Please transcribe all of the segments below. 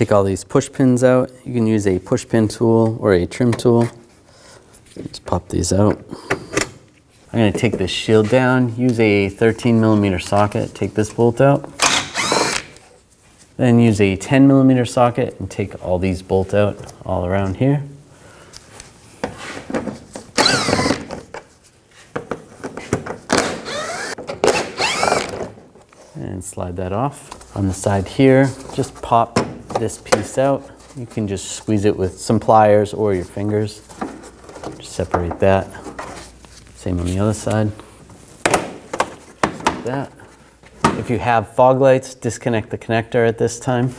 take all these push pins out. You can use a push pin tool or a trim tool. Just pop these out. I'm going to take this shield down, use a 13mm socket, take this bolt out. Then use a 10mm socket and take all these bolts out all around here. And slide that off. On the side here, just pop this piece out. You can just squeeze it with some pliers or your fingers. Just separate that. Same on the other side. Just like that. If you have fog lights, disconnect the connector at this time.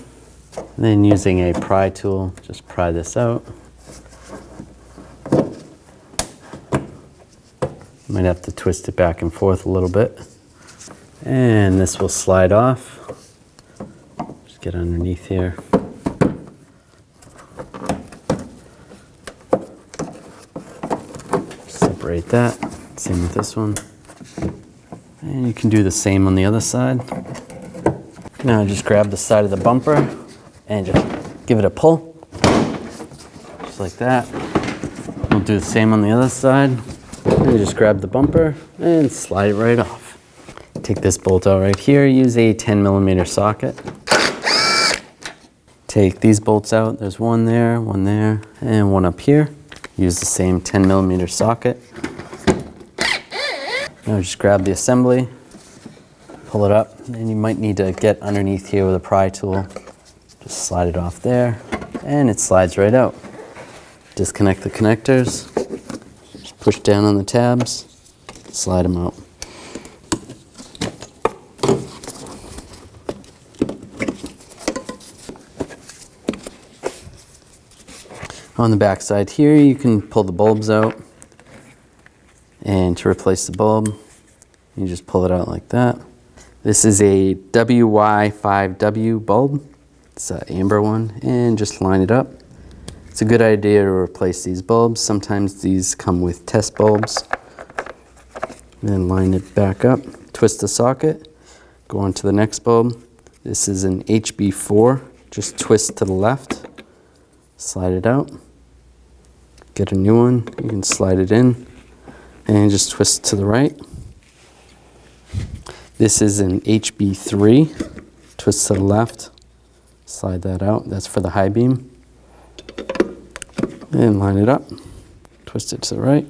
And then using a pry tool, just pry this out. You might have to twist it back and forth a little bit. And this will slide off. Just get underneath here. Separate that. Same with this one. And you can do the same on the other side. Now just grab the side of the bumper and just give it a pull. Just like that. We'll do the same on the other side. And just grab the bumper and slide it right off. Take this bolt out right here, use a 10mm socket. Take these bolts out, there's one there, and one up here. Use the same 10mm socket. Now just grab the assembly, pull it up, and you might need to get underneath here with a pry tool. Just slide it off there, and it slides right out. Disconnect the connectors, just push down on the tabs, slide them out. On the back side here, you can pull the bulbs out. And to replace the bulb, you just pull it out like that. This is a WY5W bulb. It's an amber one, and just line it up. It's a good idea to replace these bulbs. Sometimes these come with test bulbs. Then line it back up, twist the socket, go on to the next bulb. This is an HB4. Just twist to the left, slide it out. Get a new one, you can slide it in. And just twist to the right. This is an HB3. Twist to the left, slide that out. That's for the high beam. And line it up, twist it to the right.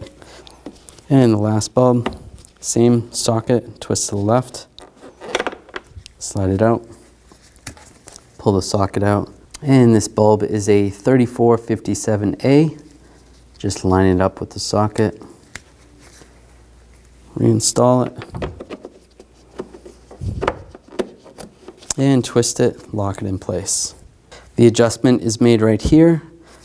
And the last bulb, same socket, twist to the left, slide it out, pull the socket out. And this bulb is a 3457A. Just line it up with the socket. Reinstall it and twist it, lock it in place. The adjustment is made right here.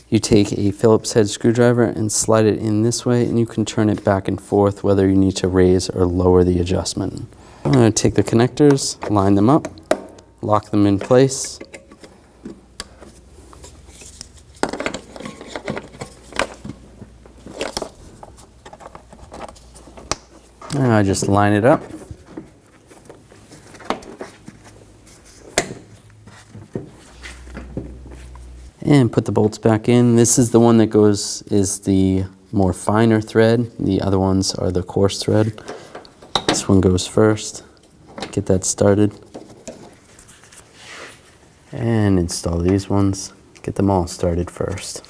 You take a Phillips head screwdriver and slide it in this way, and you can turn it back and forth whether you need to raise or lower the adjustment. I'm going to take the connectors, line them up, lock them in place. Now I just line it up. And put the bolts back in. This is the one that is the more finer thread. The other ones are the coarse thread. This one goes first. Get that started. And install these ones. Get them all started first.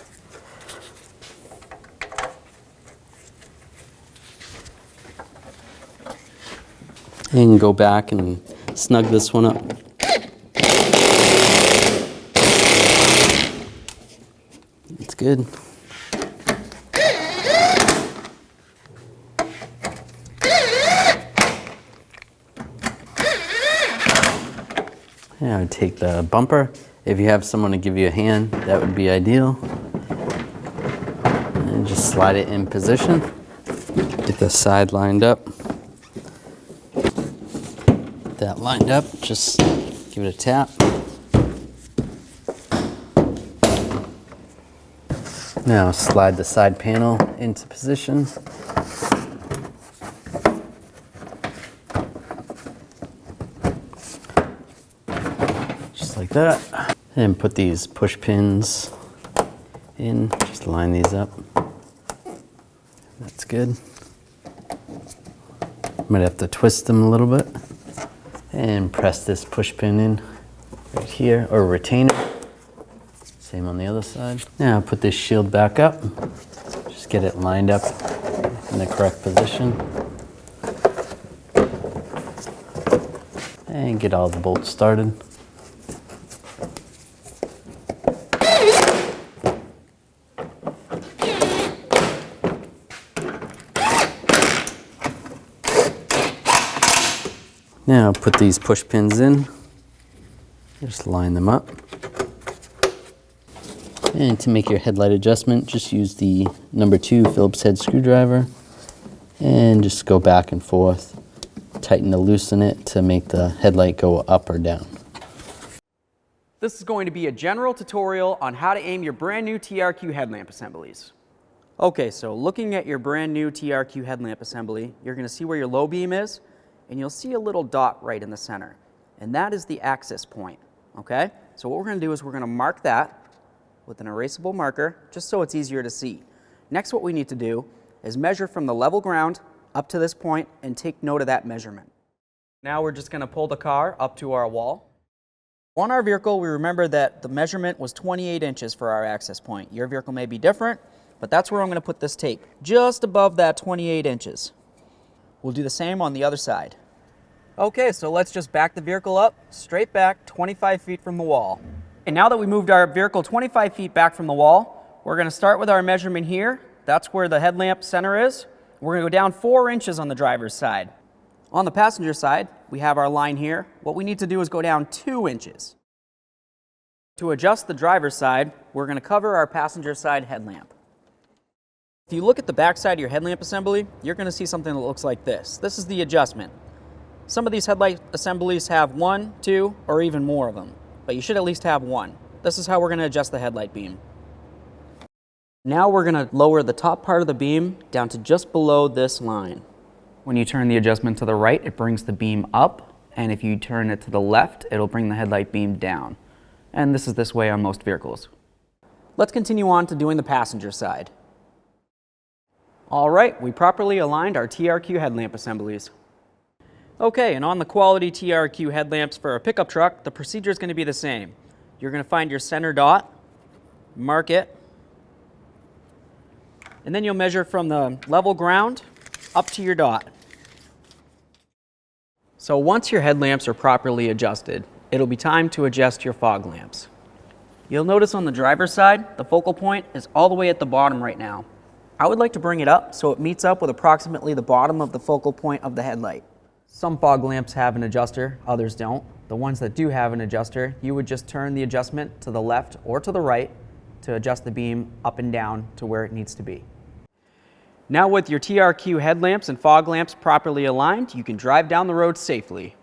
And go back and snug this one up. It's good. Yeah, I would take the bumper. If you have someone to give you a hand, that would be ideal. And just slide it in position. Get the side lined up. That lined up, just give it a tap. Now slide the side panel into position. Just like that. And put these push pins in, just line these up. That's good. Might have to twist them a little bit. And press this push pin in right here, or retainer. Same on the other side. Now put this shield back up. Just get it lined up in the correct position. And get all the bolts started. Now put these push pins in, just line them up. And to make your headlight adjustment, just use the number 2 Phillips head screwdriver and just go back and forth, tighten to loosen it to make the headlight go up or down. This is going to be a general tutorial on how to aim your brand new TRQ headlamp assemblies. Okay, so looking at your brand new TRQ headlamp assembly, you're going to see where your low beam is, and you'll see a little dot right in the center, and that is the axis point, okay? So what we're going to do is we're going to mark that with an erasable marker, just so it's easier to see. Next, what we need to do is measure from the level ground up to this point and take note of that measurement. Now we're just going to pull the car up to our wall. On our vehicle, we remember that the measurement was 28 inches for our access point. Your vehicle may be different, but that's where I'm going to put this tape, just above that 28 inches. We'll do the same on the other side. Okay, so let's just back the vehicle up, straight back 25 feet from the wall. And now that we moved our vehicle 25 feet back from the wall, we're going to start with our measurement here. That's where the headlamp center is. We're going to go down 4 inches on the driver's side. On the passenger side, we have our line here. What we need to do is go down 2 inches. To adjust the driver's side, we're going to cover our passenger side headlamp. If you look at the back side of your headlamp assembly, you're going to see something that looks like this. This is the adjustment. Some of these headlight assemblies have 1, 2, or even more of them, but you should at least have one. This is how we're going to adjust the headlight beam. Now we're going to lower the top part of the beam down to just below this line. When you turn the adjustment to the right, it brings the beam up, and if you turn it to the left, it'll bring the headlight beam down. And this is this way on most vehicles. Let's continue on to doing the passenger side. All right, we properly aligned our TRQ headlamp assemblies. Okay, and on the quality TRQ headlamps for a pickup truck, the procedure is going to be the same. You're going to find your center dot, mark it, and then you'll measure from the level ground up to your dot. So once your headlamps are properly adjusted, it'll be time to adjust your fog lamps. You'll notice on the driver's side, the focal point is all the way at the bottom right now. I would like to bring it up so it meets up with approximately the bottom of the focal point of the headlight. Some fog lamps have an adjuster, others don't. The ones that do have an adjuster, you would just turn the adjustment to the left or to the right to adjust the beam up and down to where it needs to be. Now with your TRQ headlamps and fog lamps properly aligned, you can drive down the road safely.